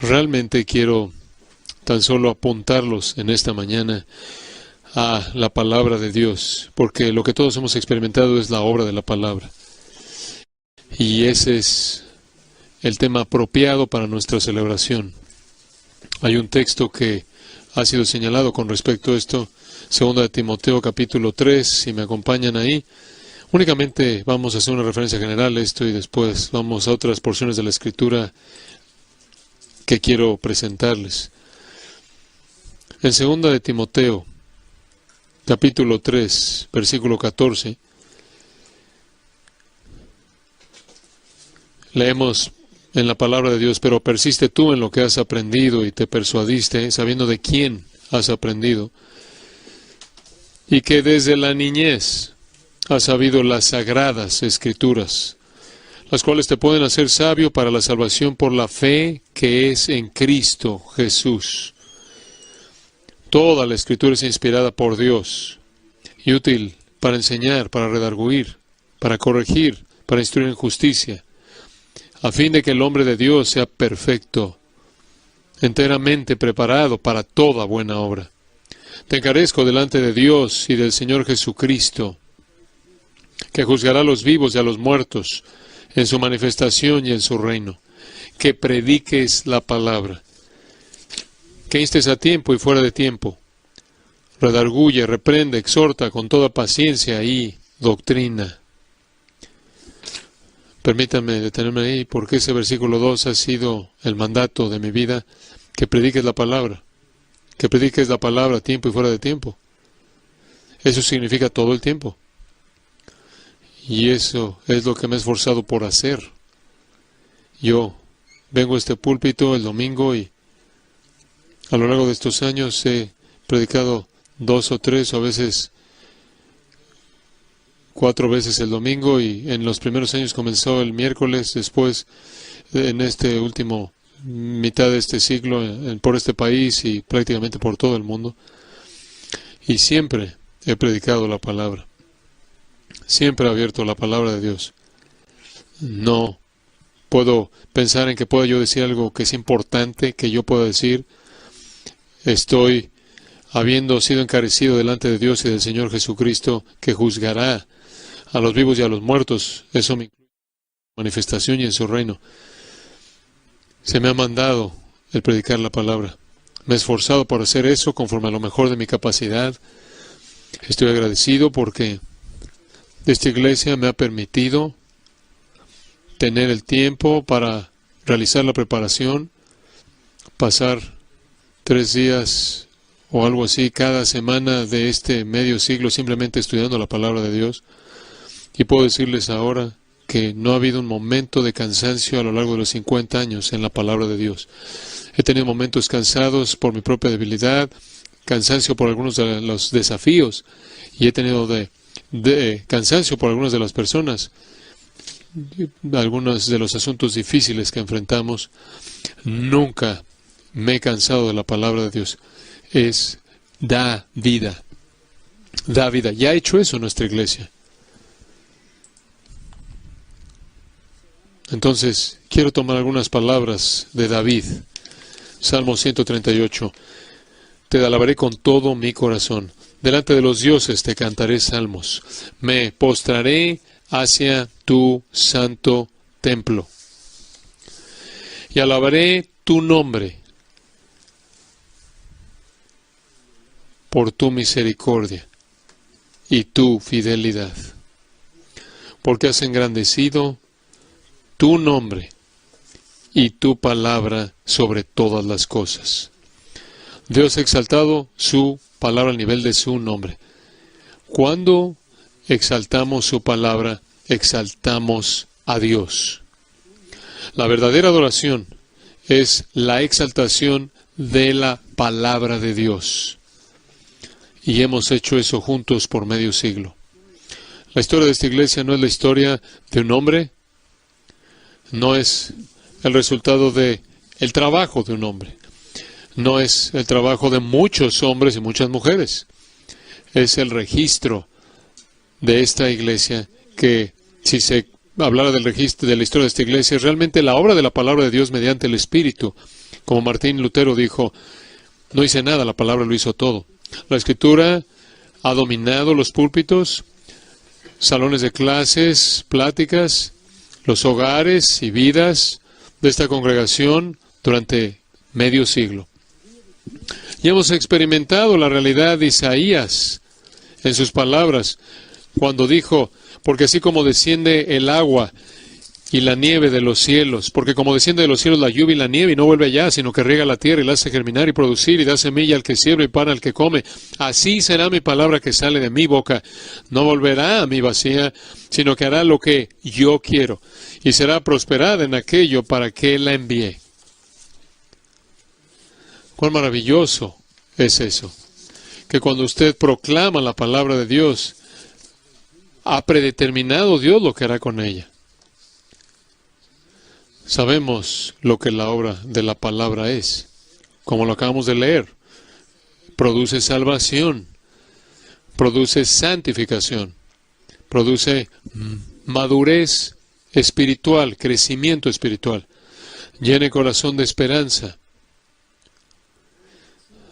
Realmente quiero tan solo apuntarlos en esta mañana a la palabra de Dios, porque lo que todos hemos experimentado es la obra de la palabra. Y ese es el tema apropiado para nuestra celebración. Hay un texto que ha sido señalado con respecto a esto, 2 Timoteo capítulo 3, si me acompañan ahí. Únicamente vamos a hacer una referencia general a esto y después vamos a otras porciones de la Escritura que quiero presentarles. En 2 Timoteo capítulo 3, versículo 14, leemos en la palabra de Dios: pero persiste tú en lo que has aprendido y te persuadiste, sabiendo de quién has aprendido, y que desde la niñez has sabido las sagradas Escrituras, las cuales te pueden hacer sabio para la salvación por la fe que es en Cristo Jesús. Toda la Escritura es inspirada por Dios y útil para enseñar, para redarguir, para corregir, para instruir en justicia, a fin de que el hombre de Dios sea perfecto, enteramente preparado para toda buena obra. Te encarezco delante de Dios y del Señor Jesucristo, que juzgará a los vivos y a los muertos en su manifestación y en su reino, que prediques la palabra, que instes a tiempo y fuera de tiempo, redarguye, reprende, exhorta con toda paciencia y doctrina. Permítanme detenerme ahí, porque ese versículo 2 ha sido el mandato de mi vida, que prediques la palabra a tiempo y fuera de tiempo. Eso significa todo el tiempo. Y eso es lo que me he esforzado por hacer. Yo vengo a este púlpito el domingo y a lo largo de estos años he predicado 2 o 3 o a veces 4 veces el domingo, y en los primeros años comenzó el miércoles, después en este último mitad de este siglo por este país y prácticamente por todo el mundo. Y siempre he predicado la palabra. Siempre he abierto la palabra de Dios. No puedo pensar en que pueda yo decir algo que es importante, que yo pueda decir. Estoy habiendo sido encarecido delante de Dios y del Señor Jesucristo, que juzgará a los vivos y a los muertos. Eso me incluye en su manifestación y en su reino. Se me ha mandado el predicar la palabra. Me he esforzado por hacer eso conforme a lo mejor de mi capacidad. Estoy agradecido porque esta iglesia me ha permitido tener el tiempo para realizar la preparación, pasar 3 días o algo así cada semana de este medio siglo simplemente estudiando la palabra de Dios. Y puedo decirles ahora que no ha habido un momento de cansancio a lo largo de los 50 años en la palabra de Dios. He tenido momentos cansados por mi propia debilidad, cansancio por algunos de los desafíos, y he tenido cansancio por algunas de las personas, algunos de los asuntos difíciles que enfrentamos. Nunca me he cansado de la palabra de Dios. Da vida. Da vida. Ya ha hecho eso en nuestra iglesia. Entonces, quiero tomar algunas palabras de David. Salmo 138. Te alabaré con todo mi corazón. Delante de los dioses te cantaré salmos. Me postraré hacia tu santo templo. Y alabaré tu nombre por tu misericordia y tu fidelidad. Porque has engrandecido tu nombre y tu palabra sobre todas las cosas. Dios ha exaltado su palabra al nivel de su nombre. Cuando exaltamos su palabra, exaltamos a Dios. La verdadera adoración es la exaltación de la palabra de Dios. Y hemos hecho eso juntos por medio siglo. La historia de esta iglesia no es la historia de un hombre, no es el resultado de el trabajo de un hombre, no es el trabajo de muchos hombres y muchas mujeres. Es el registro de esta iglesia que, si se hablara del registro de la historia de esta iglesia, es realmente la obra de la palabra de Dios mediante el Espíritu. Como Martín Lutero dijo, no hice nada, la palabra lo hizo todo. La Escritura ha dominado los púlpitos, salones de clases, pláticas, los hogares y vidas de esta congregación durante medio siglo. Y hemos experimentado la realidad de Isaías en sus palabras, cuando dijo, porque así como desciende el agua y la nieve de los cielos, porque como desciende de los cielos la lluvia y la nieve y no vuelve allá, sino que riega la tierra y la hace germinar y producir y da semilla al que siembra y pan al que come, así será mi palabra que sale de mi boca. No volverá a mí vacía, sino que hará lo que yo quiero y será prosperada en aquello para que la envíe. Cuán maravilloso es eso, que cuando usted proclama la palabra de Dios, ha predeterminado Dios lo que hará con ella. Sabemos lo que la obra de la palabra es, como lo acabamos de leer. Produce salvación, produce santificación, produce madurez espiritual, crecimiento espiritual, llena el corazón de esperanza,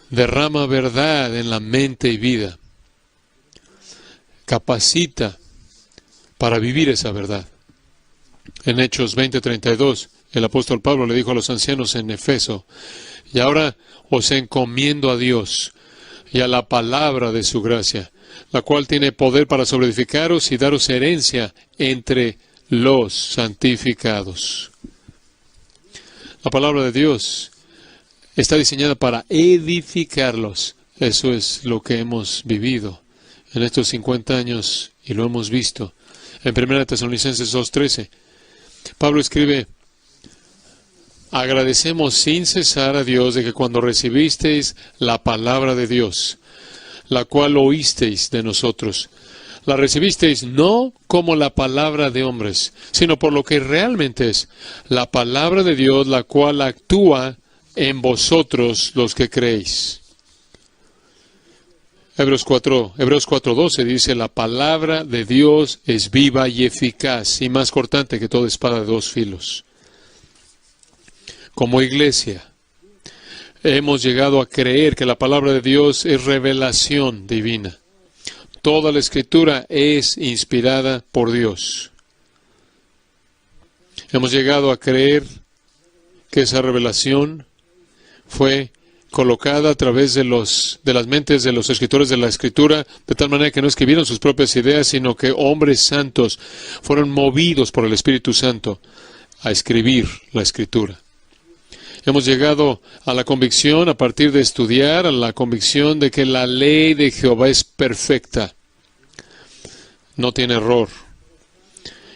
derrama verdad en la mente y vida, capacita para vivir esa verdad. En Hechos 20:32, el apóstol Pablo le dijo a los ancianos en Efeso, y ahora os encomiendo a Dios y a la palabra de su gracia, la cual tiene poder para sobreedificaros y daros herencia entre los santificados. La palabra de Dios está diseñada para edificarlos. Eso es lo que hemos vivido en estos 50 años y lo hemos visto. En 1 Tesalonicenses 2:13, Pablo escribe, agradecemos sin cesar a Dios de que cuando recibisteis la palabra de Dios, la cual oísteis de nosotros, la recibisteis no como la palabra de hombres, sino por lo que realmente es, la palabra de Dios, la cual actúa en vosotros los que creéis. Hebreos 4:12 dice, la palabra de Dios es viva y eficaz y más cortante que toda espada de dos filos. Como iglesia, hemos llegado a creer que la palabra de Dios es revelación divina. Toda la Escritura es inspirada por Dios. Hemos llegado a creer que esa revelación fue colocada a través de las mentes de los escritores de la Escritura, de tal manera que no escribieron sus propias ideas, sino que hombres santos fueron movidos por el Espíritu Santo a escribir la Escritura. Hemos llegado a la convicción, a partir de estudiar, a la convicción de que la ley de Jehová es perfecta, no tiene error.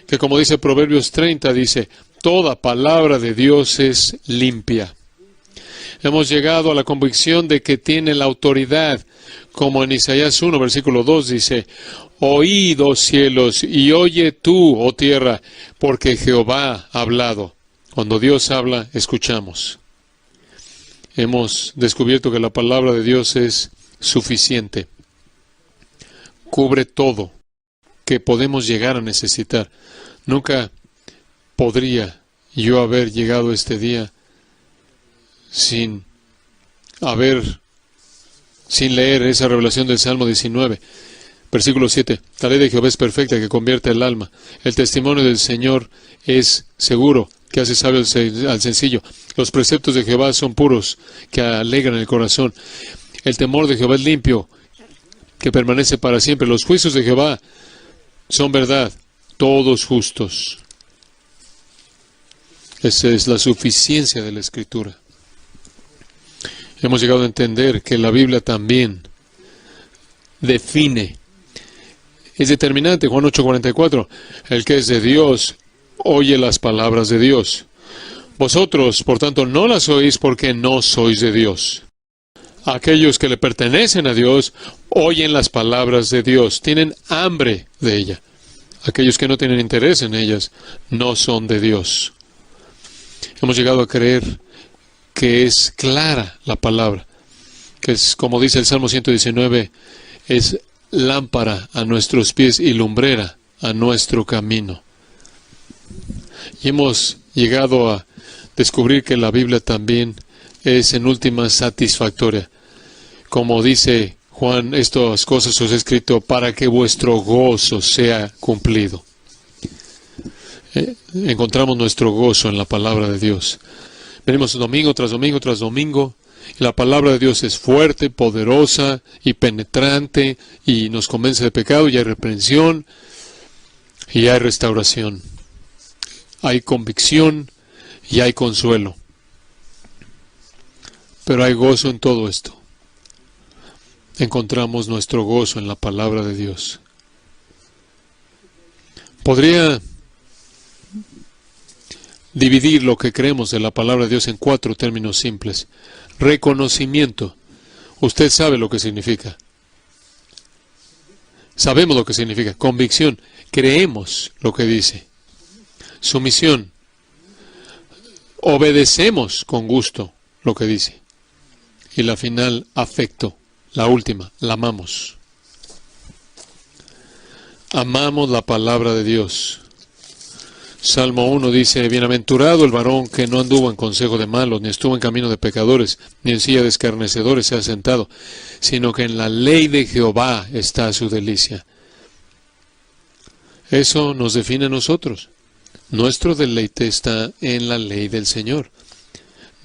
Que como dice Proverbios 30, dice, toda palabra de Dios es limpia. Hemos llegado a la convicción de que tiene la autoridad, como en Isaías 1, versículo 2 dice, oíd, oh cielos, y oye tú, oh tierra, porque Jehová ha hablado. Cuando Dios habla, escuchamos. Hemos descubierto que la palabra de Dios es suficiente. Cubre todo que podemos llegar a necesitar. Nunca podría yo haber llegado este día sin leer esa revelación del Salmo 19, versículo 7. La ley de Jehová es perfecta, que convierte el alma. El testimonio del Señor es seguro, que hace sabio al sencillo. Los preceptos de Jehová son puros, que alegran el corazón. El temor de Jehová es limpio, que permanece para siempre. Los juicios de Jehová son verdad, todos justos. Esa es la suficiencia de la Escritura. Hemos llegado a entender que la Biblia también define, es determinante. Juan 8:44, el que es de Dios oye las palabras de Dios. Vosotros, por tanto, no las oís porque no sois de Dios. Aquellos que le pertenecen a Dios oyen las palabras de Dios, tienen hambre de ella. Aquellos que no tienen interés en ellas no son de Dios. Hemos llegado a creer que es clara la palabra, que es, como dice el Salmo 119, es lámpara a nuestros pies y lumbrera a nuestro camino. Y hemos llegado a descubrir que la Biblia también es en última satisfactoria. Como dice Juan, estas cosas os he escrito para que vuestro gozo sea cumplido. Encontramos nuestro gozo en la palabra de Dios. Venimos domingo tras domingo tras domingo, y la palabra de Dios es fuerte, poderosa y penetrante, y nos convence de pecado, y hay reprensión, y hay restauración. Hay convicción y hay consuelo. Pero hay gozo en todo esto. Encontramos nuestro gozo en la palabra de Dios. Podría dividir lo que creemos de la palabra de Dios en 4 términos simples. Reconocimiento. Usted sabe lo que significa. Sabemos lo que significa. Convicción. Creemos lo que dice. Sumisión. Obedecemos con gusto lo que dice. Y la final, afecto. La última, la amamos. Amamos la palabra de Dios. Salmo 1 dice, bienaventurado el varón que no anduvo en consejo de malos, ni estuvo en camino de pecadores, ni en silla de escarnecedores se ha sentado, sino que en la ley de Jehová está su delicia. Eso nos define a nosotros. Nuestro deleite está en la ley del Señor.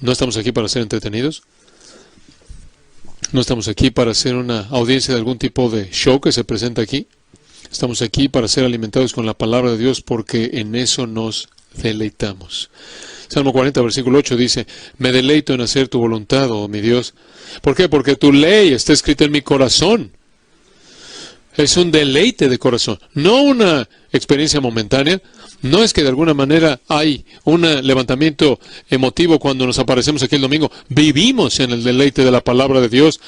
No estamos aquí para ser entretenidos. No estamos aquí para hacer una audiencia de algún tipo de show que se presenta aquí. Estamos aquí para ser alimentados con la palabra de Dios porque en eso nos deleitamos. Salmo 40, versículo 8 dice, me deleito en hacer tu voluntad, oh mi Dios. ¿Por qué? Porque tu ley está escrita en mi corazón. Es un deleite de corazón, no una experiencia momentánea. No es que de alguna manera hay un levantamiento emotivo cuando nos aparecemos aquí el domingo. Vivimos en el deleite de la palabra de Dios.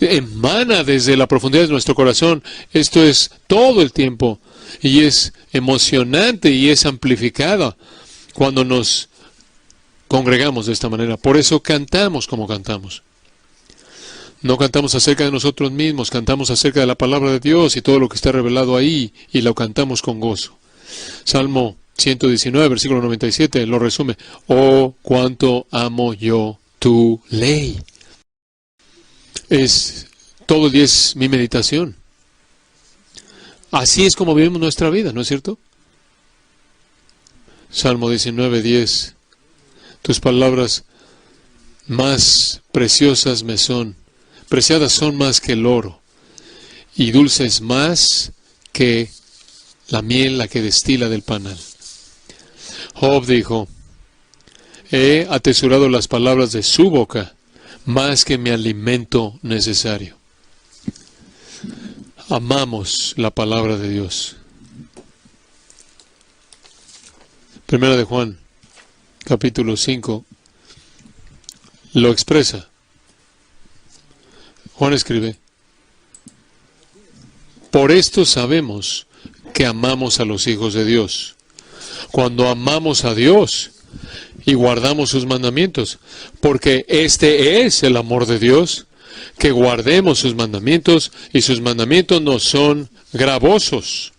Emana desde la profundidad de nuestro corazón. Esto es todo el tiempo. Y es emocionante y es amplificada cuando nos congregamos de esta manera. Por eso cantamos como cantamos. No cantamos acerca de nosotros mismos, cantamos acerca de la palabra de Dios y todo lo que está revelado ahí, y lo cantamos con gozo. Salmo 119, versículo 97, lo resume. Oh, cuánto amo yo tu ley. Todo el día es mi meditación. Así es como vivimos nuestra vida, ¿no es cierto? Salmo 19, 10. Tus palabras más preciosas me son. Preciadas son más que el oro, y dulces más que la miel, la que destila del panal. Job dijo, he atesorado las palabras de su boca, más que mi alimento necesario. Amamos la palabra de Dios. Primera de Juan, capítulo 5, lo expresa. Juan escribe, por esto sabemos que amamos a los hijos de Dios, cuando amamos a Dios y guardamos sus mandamientos, porque este es el amor de Dios, que guardemos sus mandamientos, y sus mandamientos no son gravosos.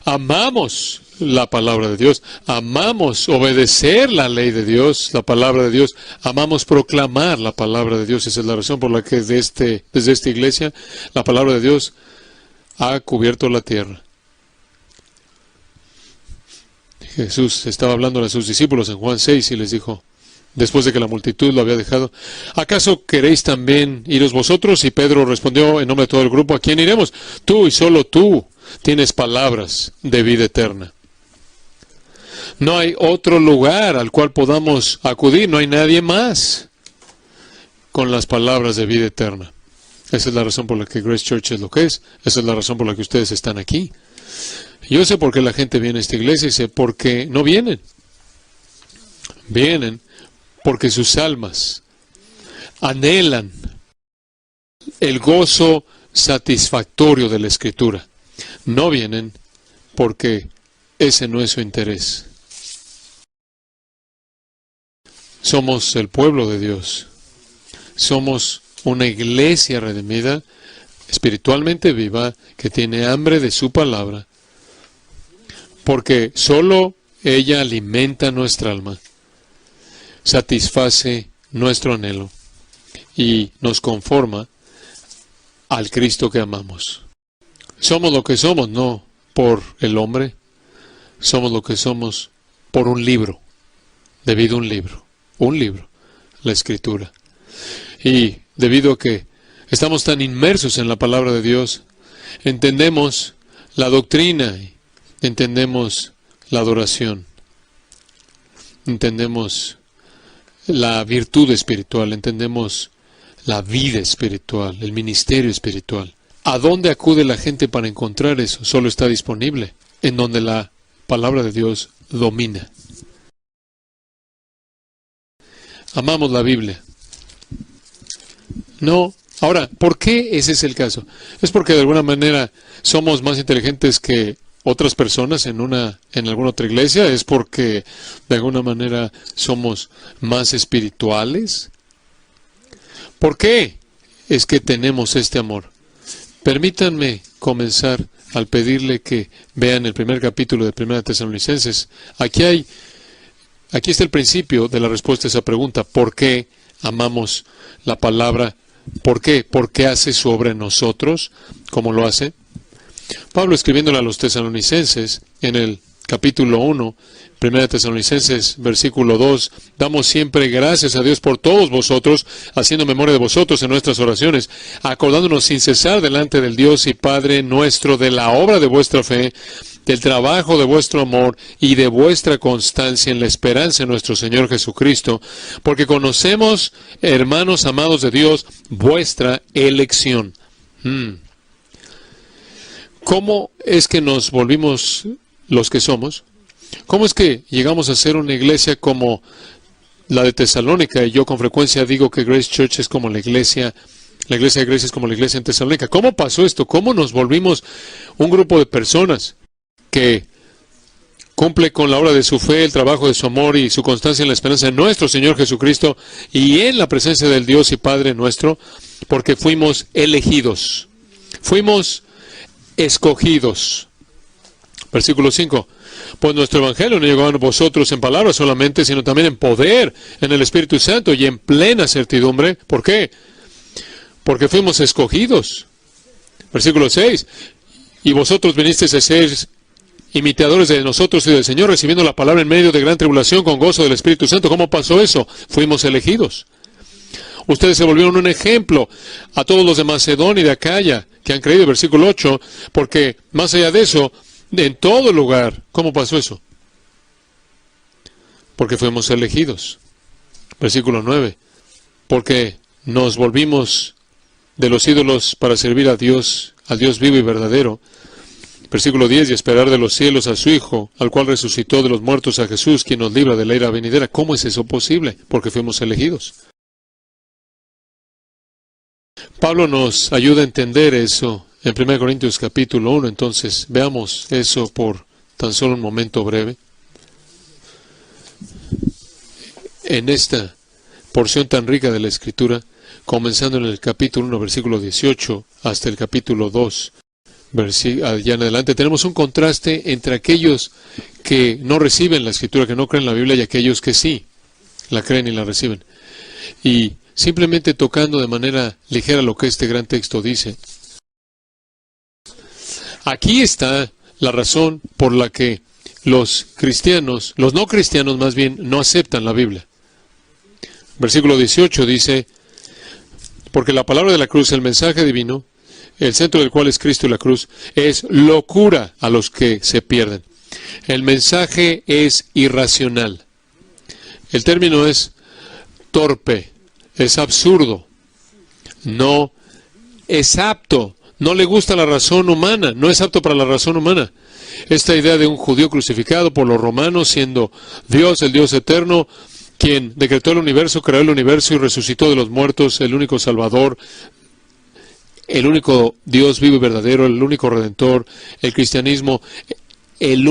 Amamos la palabra de Dios, amamos obedecer la ley de Dios, la palabra de Dios, amamos proclamar la palabra de Dios. Esa es la razón por la que desde esta iglesia la palabra de Dios ha cubierto la tierra. Jesús estaba hablando a sus discípulos en Juan 6 y les dijo, después de que la multitud lo había dejado, ¿acaso queréis también iros vosotros? Y Pedro respondió en nombre de todo el grupo, ¿a quién iremos? Tú y solo tú tienes palabras de vida eterna. No hay otro lugar al cual podamos acudir, no hay nadie más con las palabras de vida eterna. Esa es la razón por la que Grace Church es lo que es, esa es la razón por la que ustedes están aquí. Yo sé por qué la gente viene a esta iglesia y sé por qué no vienen. Vienen porque sus almas anhelan el gozo satisfactorio de la Escritura. No vienen porque ese no es su interés. Somos el pueblo de Dios. Somos una iglesia redimida, espiritualmente viva, que tiene hambre de su palabra, porque solo ella alimenta nuestra alma, satisface nuestro anhelo y nos conforma al Cristo que amamos. Somos lo que somos, no por el hombre, somos lo que somos por un libro, debido a un libro, la Escritura. Y debido a que estamos tan inmersos en la palabra de Dios, entendemos la doctrina, entendemos la adoración, entendemos la virtud espiritual, entendemos la vida espiritual, el ministerio espiritual. ¿A dónde acude la gente para encontrar eso? Solo está disponible en donde la palabra de Dios domina. Amamos la Biblia. No. Ahora, ¿por qué ese es el caso? ¿Es porque de alguna manera somos más inteligentes que otras personas en alguna otra iglesia? ¿Es porque de alguna manera somos más espirituales? ¿Por qué es que tenemos este amor? Permítanme comenzar al pedirle que vean el primer capítulo de 1 Tesalonicenses. Aquí está el principio de la respuesta a esa pregunta. ¿Por qué amamos la palabra? ¿Por qué? ¿Por qué hace su obra en nosotros como lo hace? Pablo, escribiéndole a los tesalonicenses en el capítulo 1, 1 Tesalonicenses, versículo 2, damos siempre gracias a Dios por todos vosotros, haciendo memoria de vosotros en nuestras oraciones, acordándonos sin cesar delante del Dios y Padre nuestro de la obra de vuestra fe, del trabajo de vuestro amor y de vuestra constancia en la esperanza en nuestro Señor Jesucristo, porque conocemos, hermanos amados de Dios, vuestra elección. ¿Cómo es que nos volvimos los que somos? ¿Cómo es que llegamos a ser una iglesia como la de Tesalónica? Y yo con frecuencia digo que Grace Church es como la iglesia de Grace es como la iglesia en Tesalónica. ¿Cómo pasó esto? ¿Cómo nos volvimos un grupo de personas que cumple con la obra de su fe, el trabajo de su amor y su constancia en la esperanza en nuestro Señor Jesucristo y en la presencia del Dios y Padre nuestro? Porque fuimos elegidos, fuimos escogidos. Versículo 5. Pues nuestro evangelio no llegó a vosotros en palabras solamente, sino también en poder, en el Espíritu Santo y en plena certidumbre. ¿Por qué? Porque fuimos escogidos. Versículo 6. Y vosotros vinisteis a ser imitadores de nosotros y del Señor, recibiendo la palabra en medio de gran tribulación con gozo del Espíritu Santo. ¿Cómo pasó eso? Fuimos elegidos. Ustedes se volvieron un ejemplo a todos los de Macedonia y de Acaya que han creído. Versículo 8. Porque más allá de eso, en todo lugar, ¿cómo pasó eso? Porque fuimos elegidos. Versículo 9. Porque nos volvimos de los ídolos para servir a Dios, al Dios vivo y verdadero. Versículo 10. Y esperar de los cielos a su Hijo, al cual resucitó de los muertos, a Jesús, quien nos libra de la ira venidera. ¿Cómo es eso posible? Porque fuimos elegidos. Pablo nos ayuda a entender eso en 1 Corintios capítulo 1, entonces veamos eso por tan solo un momento breve. En esta porción tan rica de la Escritura, comenzando en el capítulo 1, versículo 18, hasta el capítulo 2, allá en adelante, tenemos un contraste entre aquellos que no reciben la Escritura, que no creen la Biblia, y aquellos que sí la creen y la reciben. Y simplemente tocando de manera ligera lo que este gran texto dice. Aquí está la razón por la que los cristianos, los no cristianos más bien, no aceptan la Biblia. Versículo 18 dice, porque la palabra de la cruz, el mensaje divino, el centro del cual es Cristo y la cruz, es locura a los que se pierden. El mensaje es irracional. El término es torpe, es absurdo, no es apto. No le gusta la razón humana, no es apto para la razón humana. Esta idea de un judío crucificado por los romanos, siendo Dios, el Dios eterno, quien decretó el universo, creó el universo y resucitó de los muertos, el único Salvador, el único Dios vivo y verdadero, el único Redentor, el cristianismo, la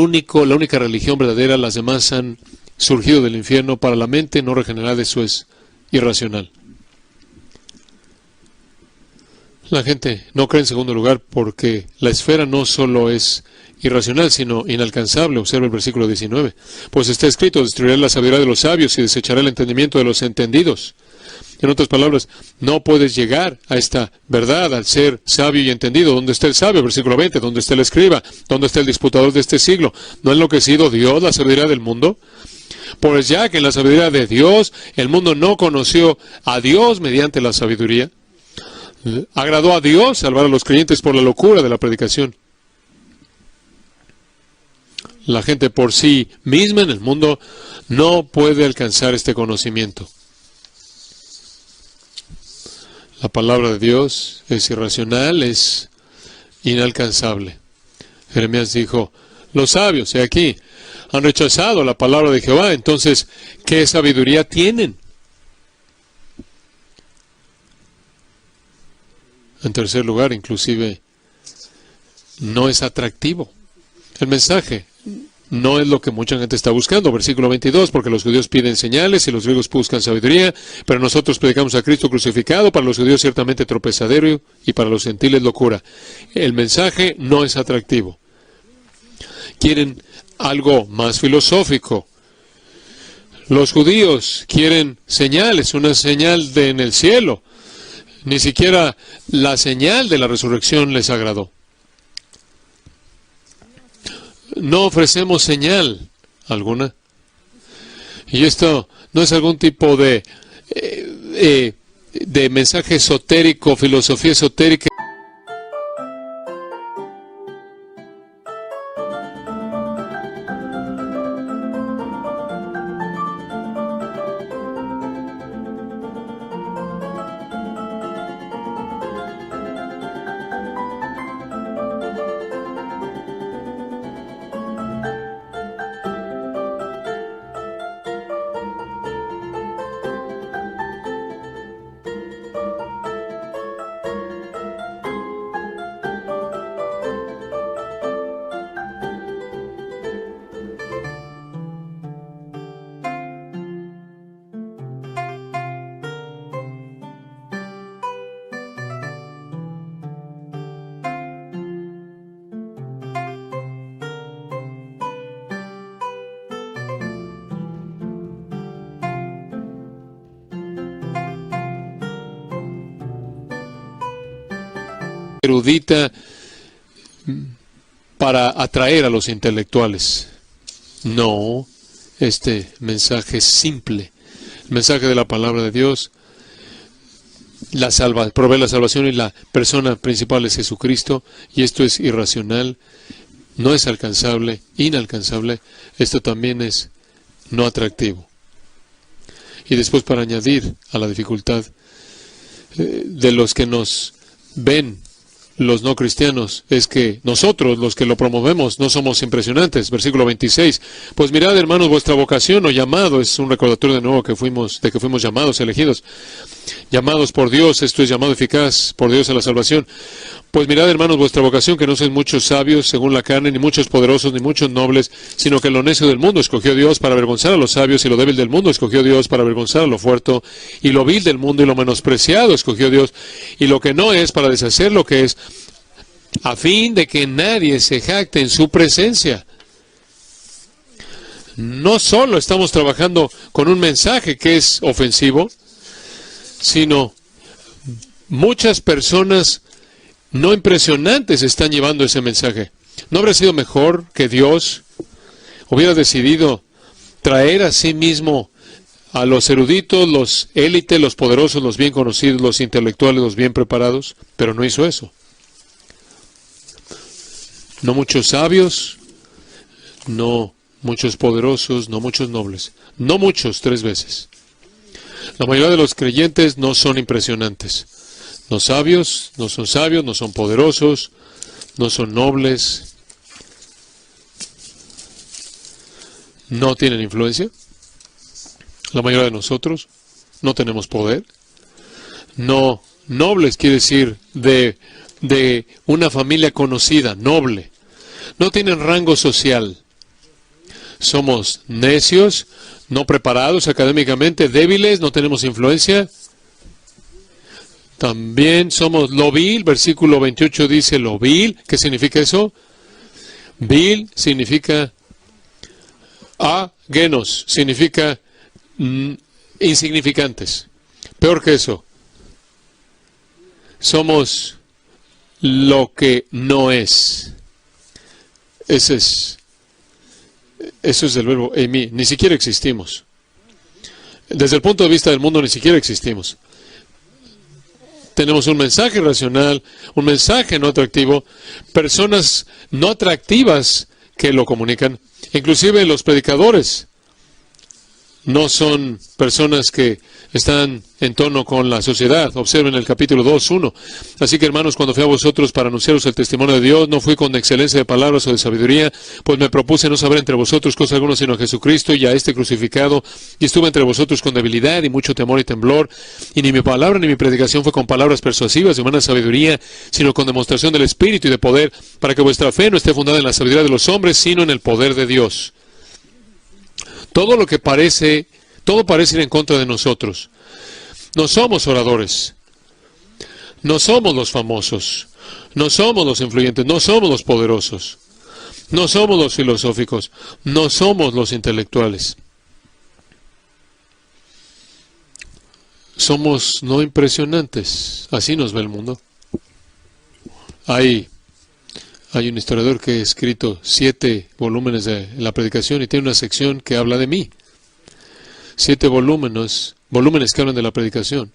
única religión verdadera, las demás han surgido del infierno. Para la mente no regenerada eso es irracional. La gente no cree en segundo lugar porque la esfera no solo es irracional, sino inalcanzable. Observa el versículo 19. Pues está escrito, destruiré la sabiduría de los sabios y desecharé el entendimiento de los entendidos. En otras palabras, no puedes llegar a esta verdad al ser sabio y entendido. ¿Dónde está el sabio? Versículo 20. ¿Dónde está el escriba? ¿Dónde está el disputador de este siglo? ¿No ha enloquecido Dios la sabiduría del mundo? Pues ya que en la sabiduría de Dios, el mundo no conoció a Dios mediante la sabiduría. Agradó a Dios salvar a los creyentes por la locura de la predicación. La gente por sí misma en el mundo no puede alcanzar este conocimiento. La palabra de Dios es irracional, es inalcanzable. Jeremías dijo, los sabios, he aquí, han rechazado la palabra de Jehová, entonces, ¿qué sabiduría tienen? En tercer lugar, inclusive, no es atractivo. El mensaje no es lo que mucha gente está buscando. Versículo 22, porque los judíos piden señales y los griegos buscan sabiduría, pero nosotros predicamos a Cristo crucificado, para los judíos ciertamente tropezadero y para los gentiles locura. El mensaje no es atractivo. Quieren algo más filosófico. Los judíos quieren señales, una señal en el cielo. Ni siquiera la señal de la resurrección les agradó. No ofrecemos señal alguna. Y esto no es algún tipo de mensaje esotérico, filosofía esotérica. Erudita para atraer a los intelectuales. No, este mensaje es simple. El mensaje de la palabra de Dios provee la salvación y la persona principal es Jesucristo, y esto es irracional, no es alcanzable, inalcanzable. Esto también es no atractivo. Y después, para añadir a la dificultad de los que nos ven, los no cristianos, es que nosotros, los que lo promovemos, no somos impresionantes. Versículo 26. Pues mirad, hermanos, vuestra vocación o llamado, es un recordatorio de nuevo de que fuimos llamados, elegidos, llamados por Dios. Esto es llamado eficaz por Dios a la salvación. Pues mirad, hermanos, vuestra vocación, que no sois muchos sabios según la carne, ni muchos poderosos, ni muchos nobles, sino que lo necio del mundo escogió Dios para avergonzar a los sabios, y lo débil del mundo escogió Dios para avergonzar a lo fuerte, y lo vil del mundo y lo menospreciado escogió Dios, y lo que no es para deshacer lo que es, a fin de que nadie se jacte en su presencia. No solo estamos trabajando con un mensaje que es ofensivo, sino muchas personas no impresionantes están llevando ese mensaje. ¿No habría sido mejor que Dios hubiera decidido traer a sí mismo a los eruditos, los élites, los poderosos, los bien conocidos, los intelectuales, los bien preparados? Pero no hizo eso. No muchos sabios, no muchos poderosos, no muchos nobles. No muchos, 3 veces. La mayoría de los creyentes no son impresionantes. No sabios, no son poderosos, no son nobles, no tienen influencia. La mayoría de nosotros no tenemos poder. No, nobles quiere decir de una familia conocida, noble. No tienen rango social. Somos necios, no preparados académicamente, débiles, no tenemos influencia. También somos lo vil, versículo 28 dice lo vil. ¿Qué significa eso? Vil significa agenos, significa insignificantes. Peor que eso. Somos lo que no es. Eso es el verbo eimi. Ni siquiera existimos. Desde el punto de vista del mundo, ni siquiera existimos. Tenemos un mensaje racional, un mensaje no atractivo, personas no atractivas que lo comunican. Inclusive los predicadores no son personas que están en tono con la sociedad. Observen el capítulo 2:1. Así que, hermanos, cuando fui a vosotros para anunciaros el testimonio de Dios, no fui con excelencia de palabras o de sabiduría, pues me propuse no saber entre vosotros cosa alguna sino a Jesucristo y a este crucificado, y estuve entre vosotros con debilidad y mucho temor y temblor, y ni mi palabra ni mi predicación fue con palabras persuasivas de humana sabiduría, sino con demostración del Espíritu y de poder, para que vuestra fe no esté fundada en la sabiduría de los hombres, sino en el poder de Dios. Todo parece ir en contra de nosotros. No somos oradores. No somos los famosos. No somos los influyentes. No somos los poderosos. No somos los filosóficos. No somos los intelectuales. Somos no impresionantes. Así nos ve el mundo. Hay un historiador que ha escrito 7 volúmenes de la predicación y tiene una sección que habla de mí. 7 volúmenes que hablan de la predicación.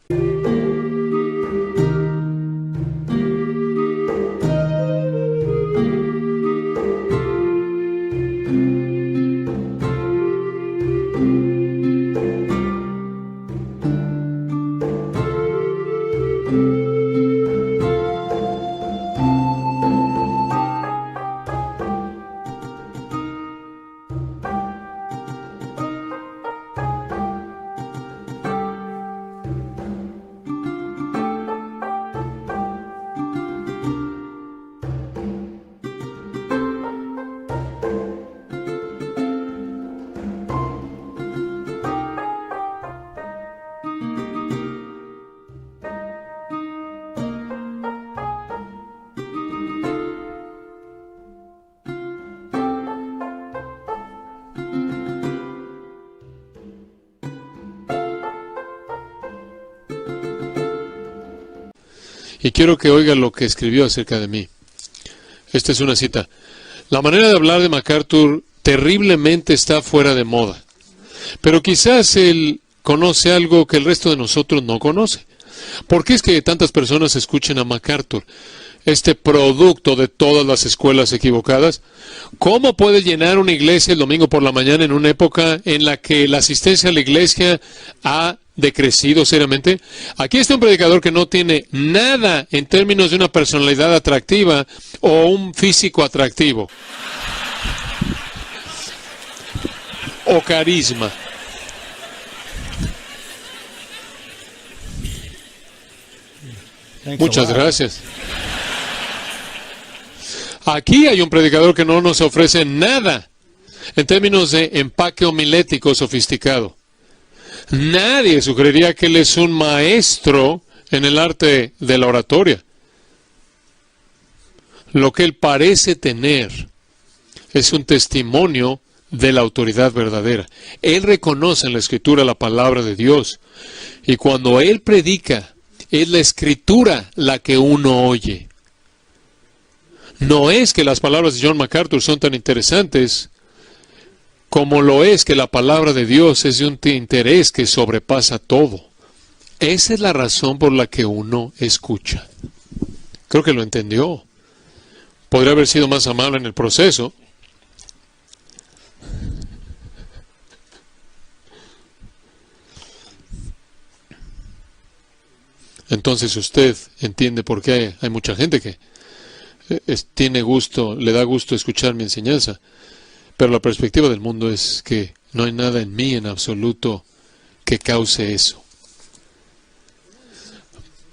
Y quiero que oiga lo que escribió acerca de mí. Esta es una cita. La manera de hablar de MacArthur terriblemente está fuera de moda. Pero quizás él conoce algo que el resto de nosotros no conoce. ¿Por qué es que tantas personas escuchen a MacArthur? Este producto de todas las escuelas equivocadas. ¿Cómo puede llenar una iglesia el domingo por la mañana en una época en la que la asistencia a la iglesia ha decrecido seriamente? Aquí está un predicador que no tiene nada en términos de una personalidad atractiva o un físico atractivo o carisma. Muchas gracias. Aquí hay un predicador que no nos ofrece nada en términos de empaque homilético sofisticado. Nadie sugeriría que él es un maestro en el arte de la oratoria. Lo que él parece tener es un testimonio de la autoridad verdadera. Él reconoce en la Escritura la palabra de Dios. Y cuando él predica, es la Escritura la que uno oye. No es que las palabras de John MacArthur son tan interesantes como lo es que la palabra de Dios es de un interés que sobrepasa todo. Esa es la razón por la que uno escucha. Creo que lo entendió. Podría haber sido más amable en el proceso. Entonces usted entiende por qué hay mucha gente que tiene gusto, le da gusto escuchar mi enseñanza. Pero la perspectiva del mundo es que no hay nada en mí en absoluto que cause eso.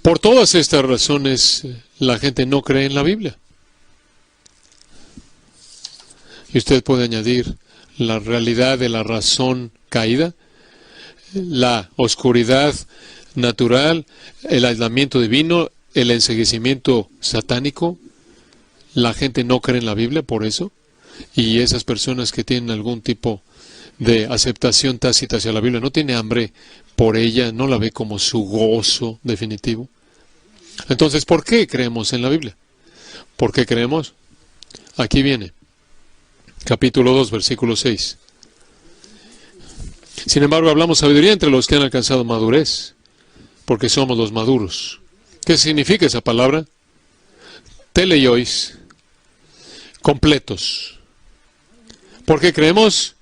Por todas estas razones, la gente no cree en la Biblia. Y usted puede añadir la realidad de la razón caída, la oscuridad natural, el aislamiento divino, el enceguecimiento satánico. La gente no cree en la Biblia por eso. Y esas personas que tienen algún tipo de aceptación tácita hacia la Biblia, no tiene hambre por ella, no la ve como su gozo definitivo. Entonces, ¿por qué creemos en la Biblia? ¿Por qué creemos? Aquí viene. Capítulo 2, versículo 6. Sin embargo, hablamos sabiduría entre los que han alcanzado madurez, porque somos los maduros. ¿Qué significa esa palabra? Teleiois, completos. ¿Por qué creemos?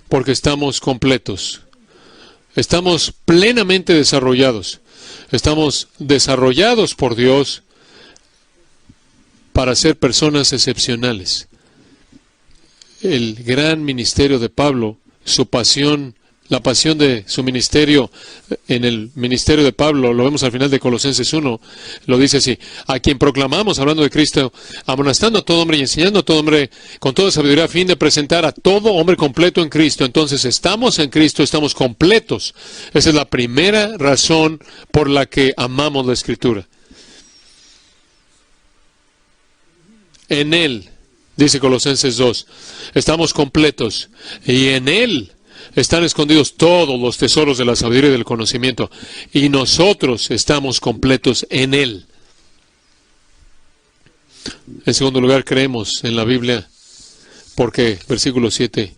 Porque estamos completos. Estamos plenamente desarrollados. Estamos desarrollados por Dios para ser personas excepcionales. El gran ministerio de Pablo, su pasión, la pasión de su ministerio en el ministerio de Pablo, lo vemos al final de Colosenses 1, lo dice así: a quien proclamamos, hablando de Cristo, amonestando a todo hombre y enseñando a todo hombre con toda sabiduría, a fin de presentar a todo hombre completo en Cristo. Entonces estamos en Cristo, estamos completos. Esa es la primera razón por la que amamos la Escritura. En Él, dice Colosenses 2, estamos completos, y en Él están escondidos todos los tesoros de la sabiduría y del conocimiento, y nosotros estamos completos en Él. En segundo lugar, creemos en la Biblia porque, versículo 7,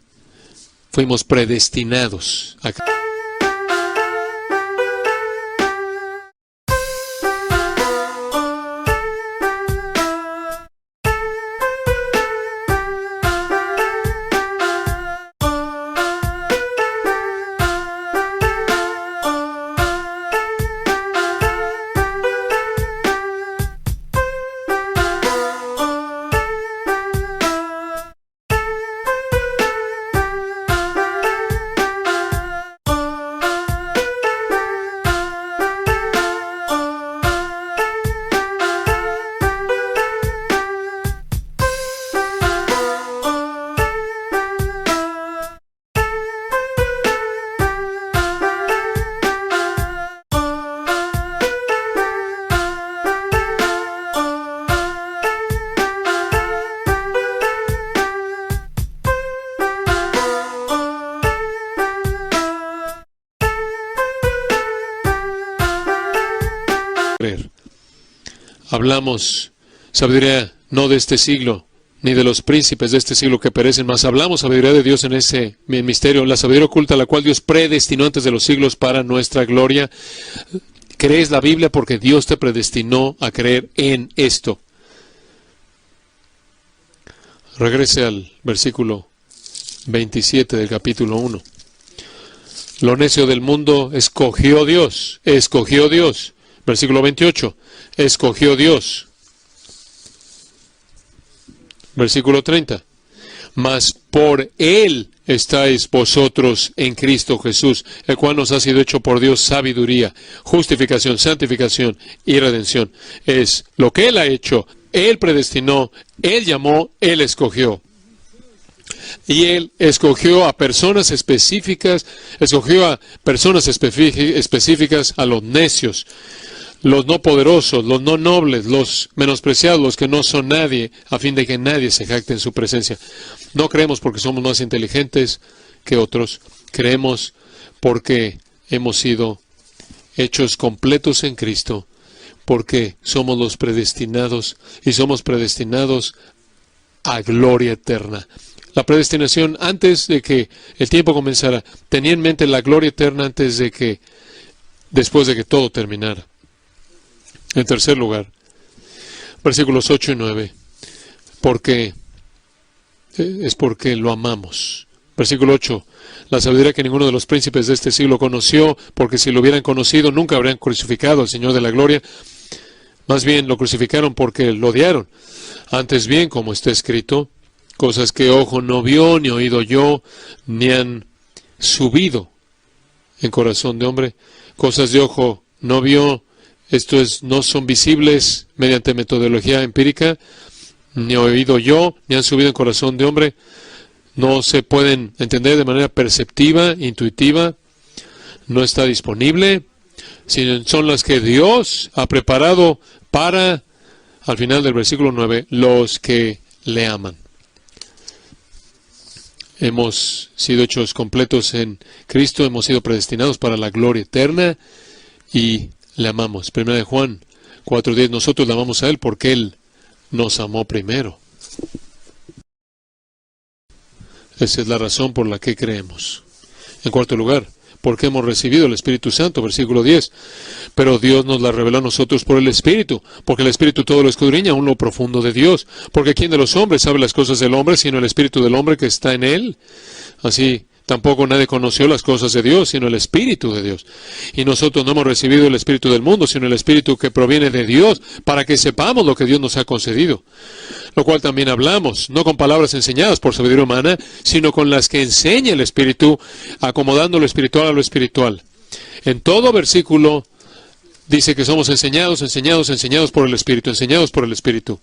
fuimos predestinados a creer. Hablamos sabiduría no de este siglo, ni de los príncipes de este siglo que perecen, mas hablamos sabiduría de Dios en ese misterio, la sabiduría oculta, la cual Dios predestinó antes de los siglos para nuestra gloria. Crees la Biblia porque Dios te predestinó a creer en esto. Regrese al versículo 27 del capítulo 1. Lo necio del mundo escogió Dios. Versículo 28. Escogió Dios. Versículo 30. Mas por Él estáis vosotros en Cristo Jesús, el cual nos ha sido hecho por Dios sabiduría, justificación, santificación y redención. Es lo que Él ha hecho. Él predestinó, Él llamó, Él escogió. Y Él escogió a personas específicas, a los necios, los no poderosos, los no nobles, los menospreciados, los que no son nadie, a fin de que nadie se jacte en su presencia. No creemos porque somos más inteligentes que otros, creemos porque hemos sido hechos completos en Cristo, porque somos los predestinados y somos predestinados a gloria eterna. La predestinación antes de que el tiempo comenzara, tenía en mente la gloria eterna después de que todo terminara. En tercer lugar, versículos 8 y 9, porque lo amamos. Versículo 8, la sabiduría que ninguno de los príncipes de este siglo conoció, porque si lo hubieran conocido nunca habrían crucificado al Señor de la gloria. Más bien lo crucificaron porque lo odiaron. Antes bien, como está escrito, cosas que ojo no vio, ni oído oyó, ni han subido en corazón de hombre. Cosas de ojo no vio, no son visibles mediante metodología empírica, ni oído yo, ni han subido en corazón de hombre. No se pueden entender de manera perceptiva, intuitiva. No está disponible. sino son las que Dios ha preparado para, al final del versículo 9, los que le aman. Hemos sido hechos completos en Cristo, hemos sido predestinados para la gloria eterna y le amamos. 1 Juan 4:10, nosotros le amamos a Él porque Él nos amó primero. Esa es la razón por la que creemos. En cuarto lugar, porque hemos recibido el Espíritu Santo, versículo 10. Pero Dios nos la reveló a nosotros por el Espíritu, porque el Espíritu todo lo escudriña, aún lo profundo de Dios. Porque ¿quién de los hombres sabe las cosas del hombre, sino el Espíritu del hombre que está en él? Así, tampoco nadie conoció las cosas de Dios, sino el Espíritu de Dios. Y nosotros no hemos recibido el Espíritu del mundo, sino el Espíritu que proviene de Dios, para que sepamos lo que Dios nos ha concedido. Lo cual también hablamos, no con palabras enseñadas por sabiduría humana, sino con las que enseña el Espíritu, acomodando lo espiritual a lo espiritual. En todo versículo dice que somos enseñados por el Espíritu, enseñados por el Espíritu.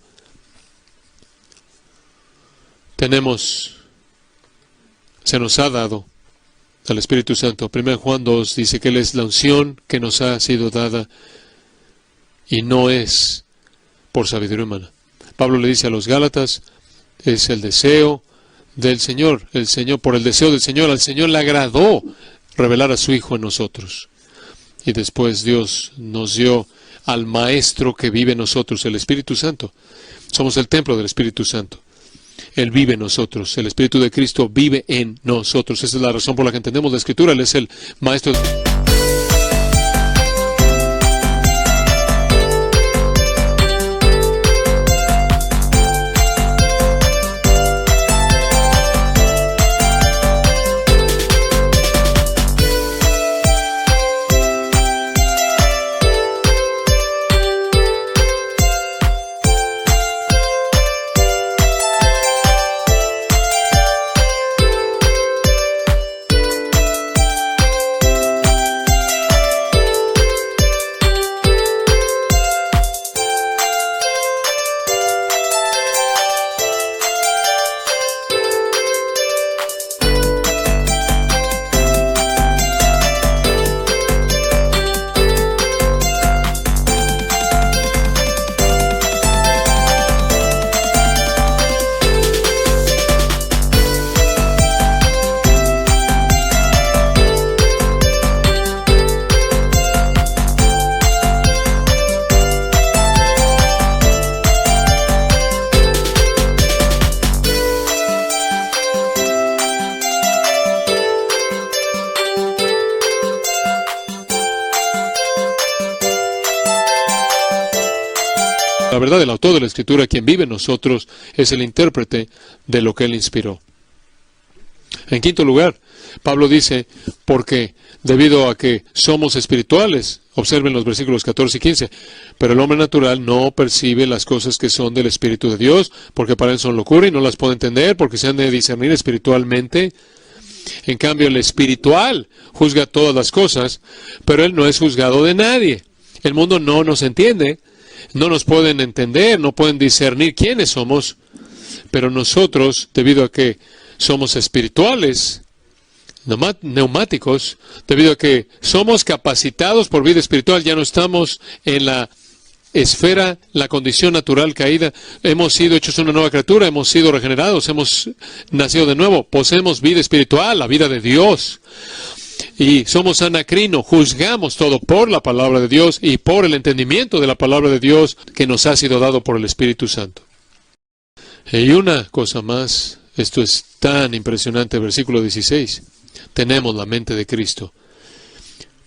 Se nos ha dado al Espíritu Santo. 1 Juan 2 dice que Él es la unción que nos ha sido dada y no es por sabiduría humana. Pablo le dice a los Gálatas, es el deseo del Señor, por el deseo del Señor, al Señor le agradó revelar a su Hijo en nosotros. Y después Dios nos dio al Maestro que vive en nosotros, el Espíritu Santo. Somos el templo del Espíritu Santo. Él vive en nosotros. El Espíritu de Cristo vive en nosotros. Esa es la razón por la que entendemos la Escritura. Él es el Maestro. La verdad, el autor de la Escritura, quien vive en nosotros, es el intérprete de lo que Él inspiró. En quinto lugar, Pablo dice, porque debido a que somos espirituales, observen los versículos 14 y 15, pero el hombre natural no percibe las cosas que son del Espíritu de Dios, porque para él son locura y no las puede entender, porque se han de discernir espiritualmente. En cambio, el espiritual juzga todas las cosas, pero él no es juzgado de nadie. El mundo no nos entiende, no nos pueden entender, no pueden discernir quiénes somos, pero nosotros, debido a que somos espirituales, neumáticos, debido a que somos capacitados por vida espiritual, ya no estamos en la esfera, la condición natural caída, hemos sido hechos una nueva criatura, hemos sido regenerados, hemos nacido de nuevo, poseemos vida espiritual, la vida de Dios. Y somos anacrino, juzgamos todo por la palabra de Dios y por el entendimiento de la palabra de Dios que nos ha sido dado por el Espíritu Santo. Y una cosa más, esto es tan impresionante, versículo 16. Tenemos la mente de Cristo.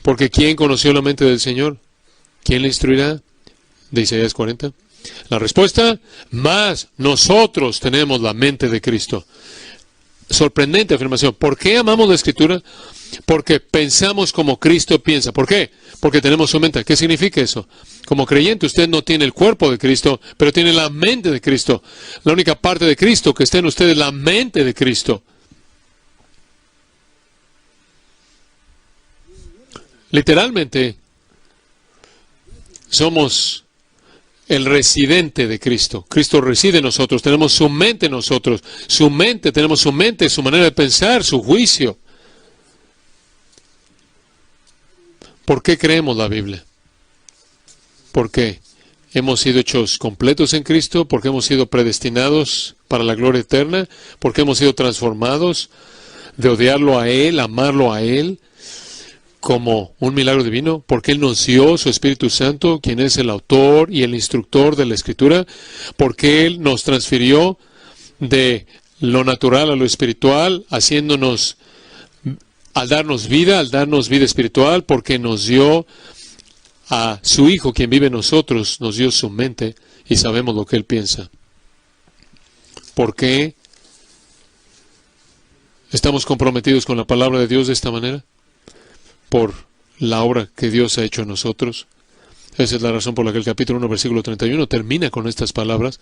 Porque ¿quién conoció la mente del Señor? ¿Quién le instruirá? De Isaías 40. La respuesta, más nosotros tenemos la mente de Cristo. Sorprendente afirmación. ¿Por qué amamos la Escritura? Porque pensamos como Cristo piensa. ¿Por qué? Porque tenemos su mente. ¿Qué significa eso? Como creyente, usted no tiene el cuerpo de Cristo, pero tiene la mente de Cristo. La única parte de Cristo que está en usted es la mente de Cristo. Literalmente, somos el residente de Cristo. Cristo reside en nosotros. Tenemos su mente en nosotros. Tenemos su mente, su manera de pensar, su juicio. ¿Por qué creemos la Biblia? ¿Por qué? Hemos sido hechos completos en Cristo, porque hemos sido predestinados para la gloria eterna, porque hemos sido transformados de odiarlo a Él, amarlo a Él, como un milagro divino, porque Él nos dio su Espíritu Santo, quien es el autor y el instructor de la Escritura, porque Él nos transfirió de lo natural a lo espiritual, haciéndonos, al darnos vida espiritual, porque nos dio a su Hijo, quien vive en nosotros, nos dio su mente y sabemos lo que Él piensa. ¿Por qué estamos comprometidos con la palabra de Dios de esta manera? Por la obra que Dios ha hecho en nosotros. Esa es la razón por la que el capítulo 1, versículo 31 termina con estas palabras,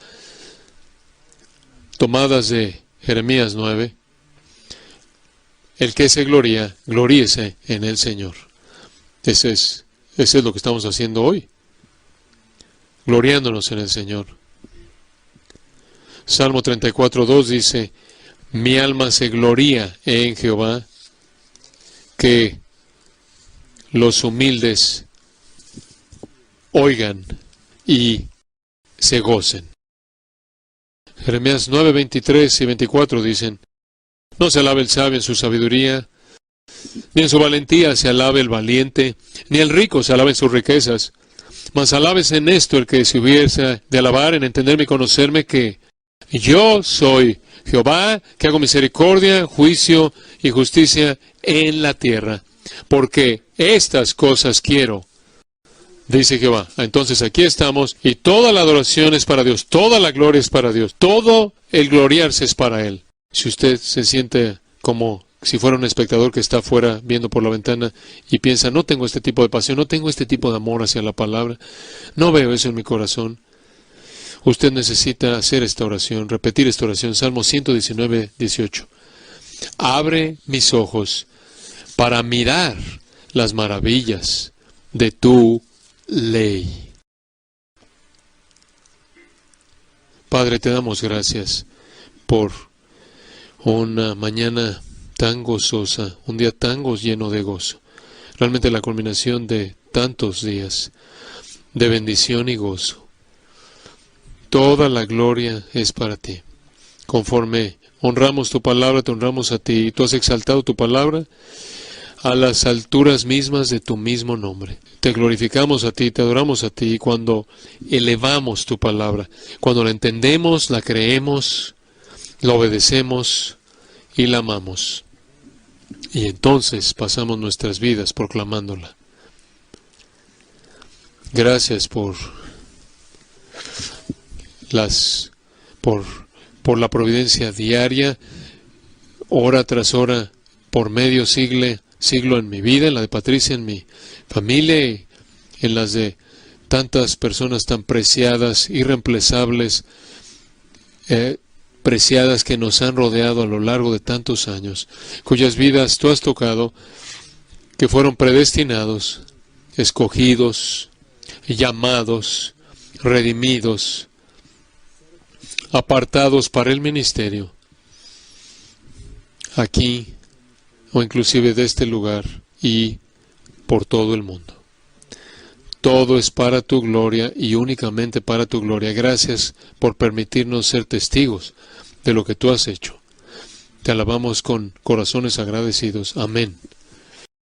tomadas de Jeremías 9. El que se gloría, gloríese en el Señor. Ese es lo que estamos haciendo hoy, gloriándonos en el Señor. Salmo 34:2 dice, mi alma se gloría en Jehová, que los humildes oigan y se gocen. Jeremías 9:23 y 24 dicen, no se alabe el sabio en su sabiduría, ni en su valentía se alabe el valiente, ni el rico se alabe en sus riquezas, mas alabes en esto el que se hubiese de alabar, en entenderme y conocerme, que yo soy Jehová, que hago misericordia, juicio y justicia en la tierra, porque estas cosas quiero, dice Jehová. Entonces aquí estamos, y toda la adoración es para Dios, toda la gloria es para Dios, todo el gloriarse es para Él. Si usted se siente como si fuera un espectador que está afuera viendo por la ventana y piensa, no tengo este tipo de pasión, no tengo este tipo de amor hacia la palabra, no veo eso en mi corazón, usted necesita hacer esta oración, repetir esta oración. Salmo 119:18. Abre mis ojos para mirar las maravillas de tu ley. Padre, te damos gracias por una mañana tan gozosa, un día tan lleno de gozo. Realmente la culminación de tantos días de bendición y gozo. Toda la gloria es para ti. Conforme honramos tu palabra, te honramos a ti, y tú has exaltado tu palabra a las alturas mismas de tu mismo nombre. Te glorificamos a ti, te adoramos a ti, cuando elevamos tu palabra, cuando la entendemos, la creemos, la obedecemos y la amamos. Y entonces pasamos nuestras vidas proclamándola. Gracias por la providencia diaria, hora tras hora, por medio siglo en mi vida, en la de Patricia, en mi familia, y en las de tantas personas tan preciadas, irreemplazables, preciadas, que nos han rodeado a lo largo de tantos años, cuyas vidas tú has tocado, que fueron predestinados, escogidos, llamados, redimidos, apartados para el ministerio, aquí o inclusive de este lugar y por todo el mundo. Todo es para tu gloria y únicamente para tu gloria. Gracias por permitirnos ser testigos de lo que tú has hecho. Te alabamos con corazones agradecidos. Amén.